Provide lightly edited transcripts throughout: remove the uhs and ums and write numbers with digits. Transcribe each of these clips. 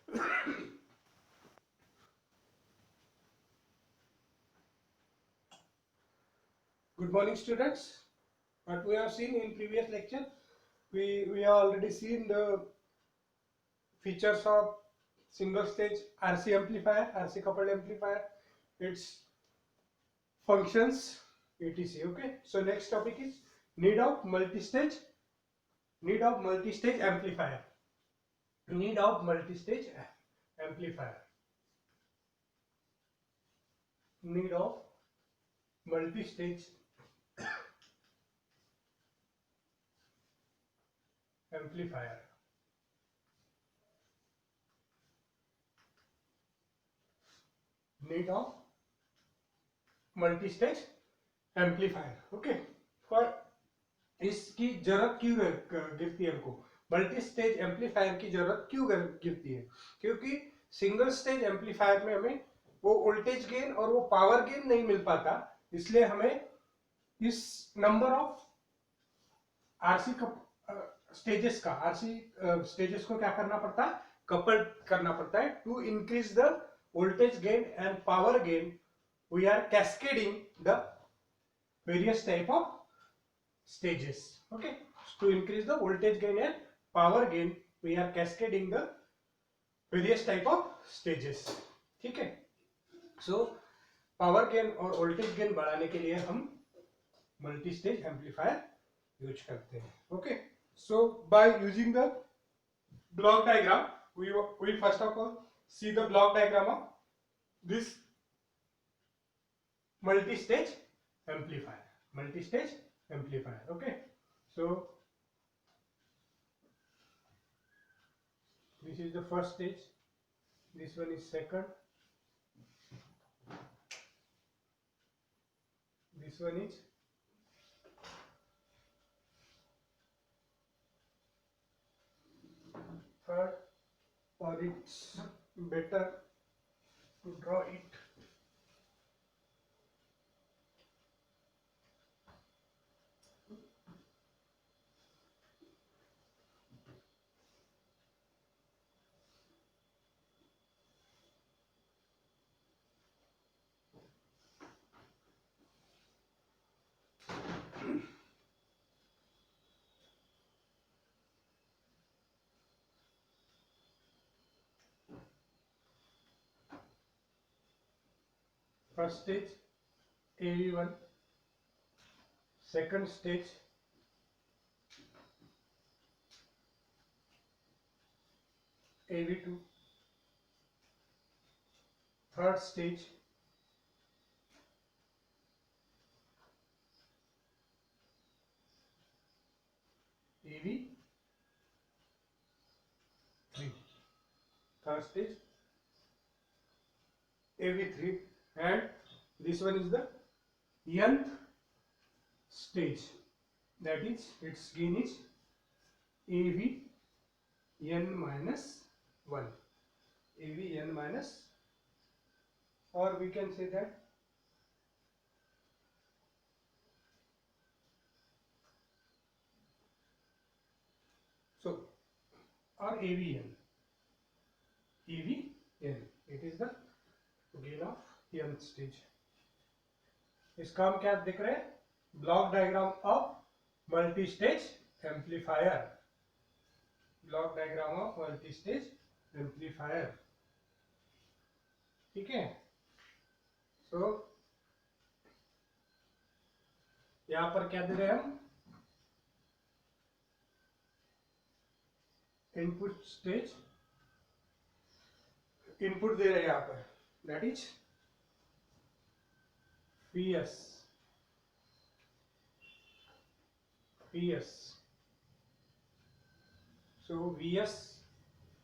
Good morning, students. What we have seen in previous lecture, we have already seen the features of single stage RC amplifier, RC coupled amplifier, its functions, etc. Okay. So next topic is need of multi-stage, need of multi-stage amplifier, need of multi-stage amplifier, need of multi-stage amplifier. Need of multi-stage amplifier. Okay. For इसकी जरूरत क्यों गिरती है हमको, multi stage amplifier की जरूरत क्यों गिरती है? क्योंकि सिंगल स्टेज एम्पलीफायर में हमें वो वोल्टेज गेन और वो पावर गेन नहीं मिल पाता, इसलिए हमें इस नंबर ऑफ आरसी स्टेजेस का आरसी स्टेजेस को क्या करना पड़ता है, कपल करना पड़ता है to increase the voltage gain and power gain. We are cascading the various type of stages. Okay, to increase the voltage gain and power gain we are cascading the various type of stages. ठीक है. So power gain और voltage gain बढ़ाने के लिए हम multi stage amplifier use करते हैं. Okay, so by using the block diagram we first of all see the block diagram of this multi stage amplifier. Multi stage amplifier. Okay, so this is the first stage, this one is second, this one is third, or it's better to draw it. First stage AV1, second stage AV2, third stage AV3, third stage AV3, and this one is the nth stage, that is its gain is AVn minus 1, AVn minus, or we can say that so, or AVn, it is the gain of nth stage. इसका हम क्या देख रहे हैं, block diagram of multi stage amplifier, block diagram of multi stage amplifier. ठीक है. सो यहां पर क्या दे रहे हैं हम, इनपुट स्टेज, इनपुट दे रहे हैं यहां पर, that is Vs, Vs. So Vs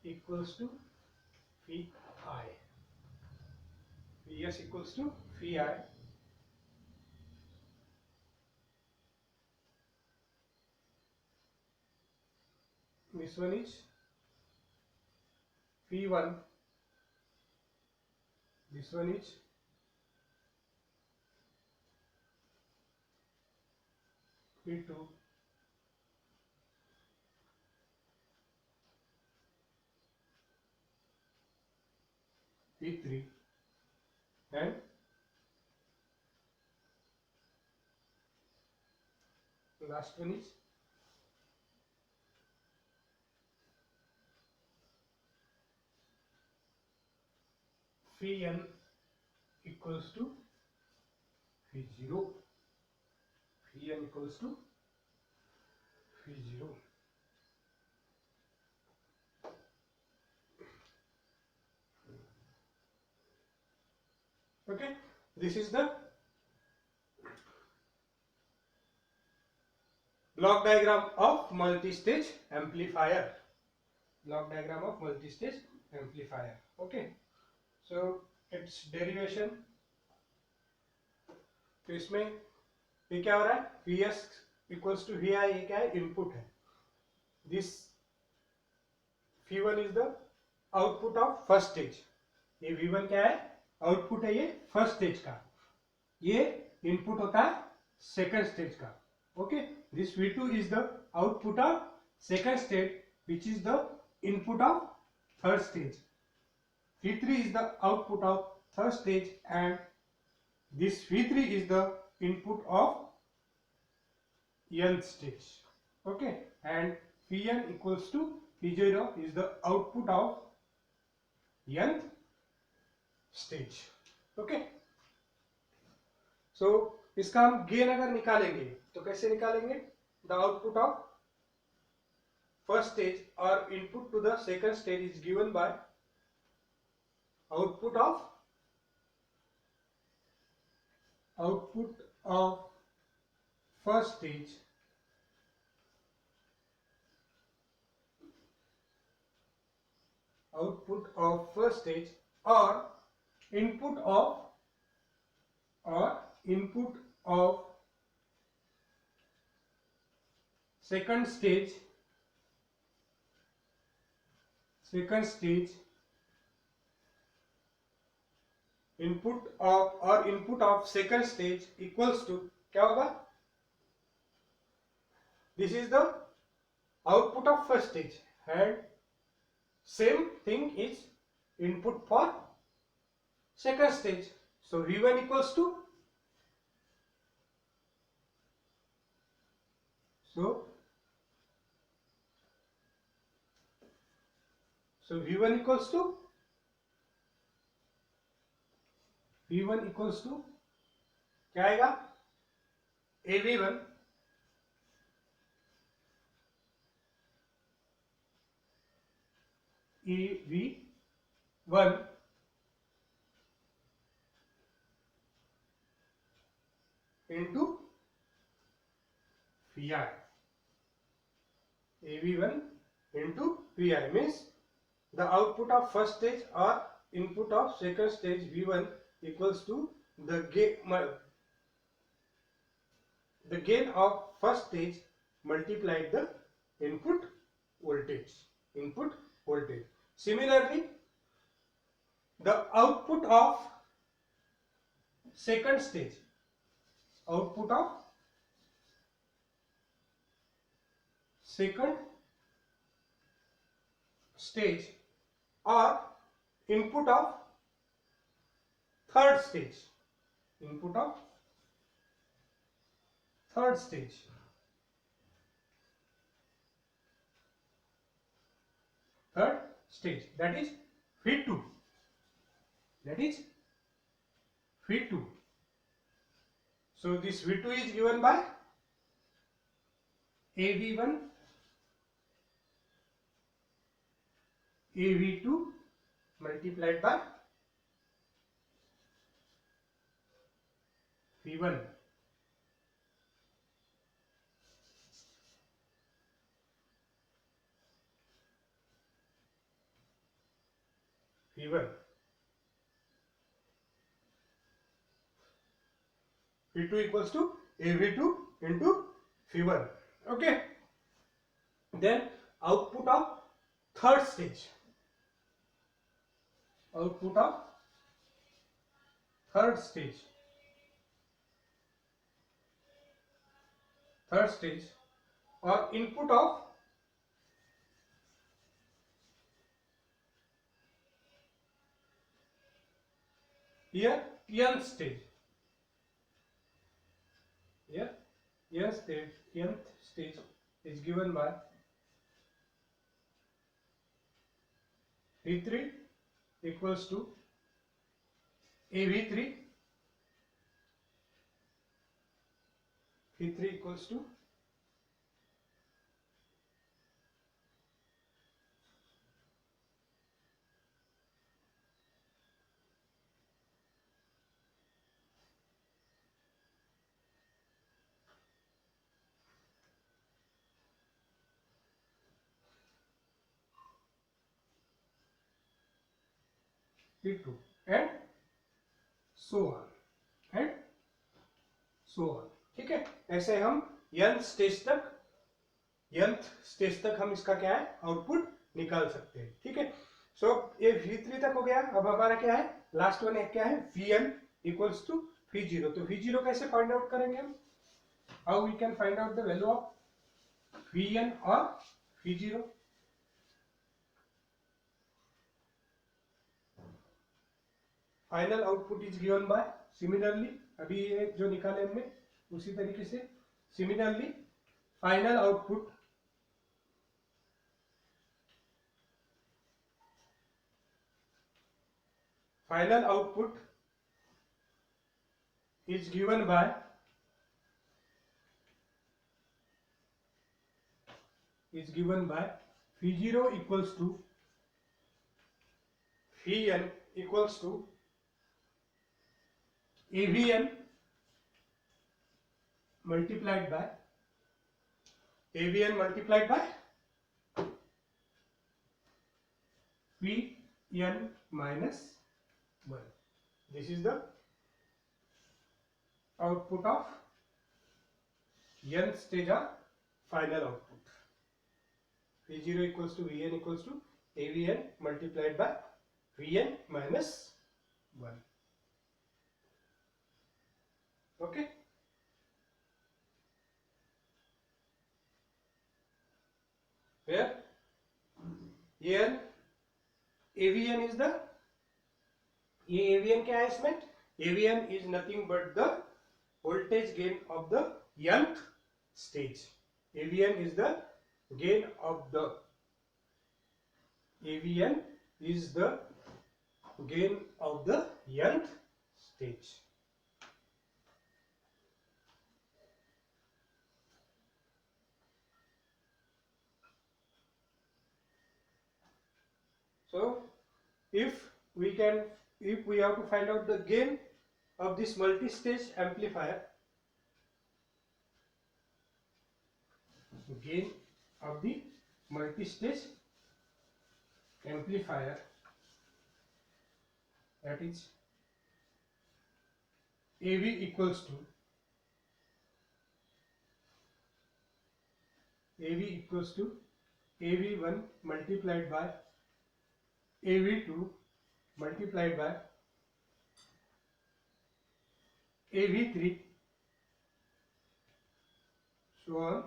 equals to Vi, Vs equals to Vi. This one is V1, this one is V2, V3 and last one is Vn equals to V0. Vn equals to V0. Okay, this is the block diagram of multi-stage amplifier. Block diagram of multi-stage amplifier. Okay, so its derivation. तो इसमें ये क्या हो रहा है, Vs equals to Vi, ये क्या है, इनपुट है. This V1 is the output of first stage. ये V1 क्या है, आउटपुट है ये फर्स्ट स्टेज का. ये इनपुट होता है सेकंड स्टेज का. Okay, this V2 is the output of second stage which is the input of third stage. V3 is the output of third stage and this V3 is the input of nth stage. Okay, and Vn equals to V0 is the output of nth stage. Okay, so इसका हम gain अगर निकालेंगे तो कैसे निकालेंगे, the output of first stage or input to the second stage is given by output of first stage or input of second stage input of second stage equals to क्या होगा, this is the output of first stage and same thing is input for second stage. So V1 equals to V1 equals to क्या आएगा, AV1 into Vi. AV1 into Vi means the output of first stage or input of second stage V1 equals to the gain of first stage multiplied the input voltage. Similarly, the output of second stage or input of third stage that is V2. So this V2 is given by AV1 AV2 multiplied by V1. V2 equals to AV2 into V1. Okay. Then output of third stage. Or input of here nth stage, here nth stage is given by V3 equals to AV3, V3 equals to V2 and so on and so on। ठीक है, ऐसे हम nth stage तक हम इसका क्या है output निकाल सकते हैं। ठीक है, सो ये V3 तक हो गया। अब हमारा क्या है लास्ट वन क्या है Vn इक्वल्स टू V0। तो V0 कैसे फाइंड आउट करेंगे हम, how we can find out the value of Vn और V0। Final output is given by, similarly अभी ये जो निकाले हमने उसी तरीके से, similarly final output is given by V0 equals to Vn equals to AVn multiplied by Vn minus 1. This is the output of nth stage or final output. V0 equals to Vn equals to AVn multiplied by Vn minus 1. Okay. Where here AVn is the, ये AVn क्या है इसमें, AVn is nothing but the voltage gain of the nth stage. AVn is the gain of the nth stage. So if we have to find out the gain of this multi-stage amplifier, that is AV equals to AV1 multiplied by AV2 multiplied by AV3, so on,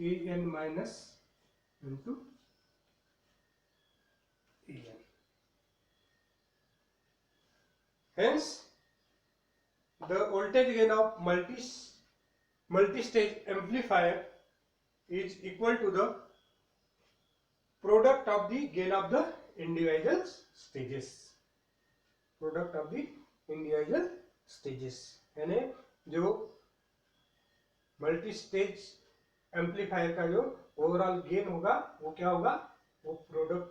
AN minus into AN. Hence, the voltage gain of multi-stage amplifier is equal to the product of the gain of the individual stages. यानी जो multi stage amplifier का जो overall gain होगा वो क्या होगा, वो product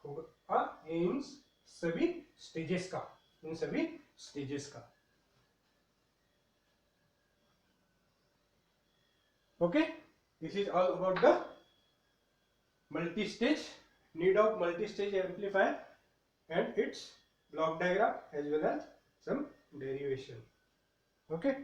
होगा इन सभी स्टेजेस का, Okay, this is all about the multi-stage, need of multi-stage amplifier and its block diagram as well as some derivation. Okay.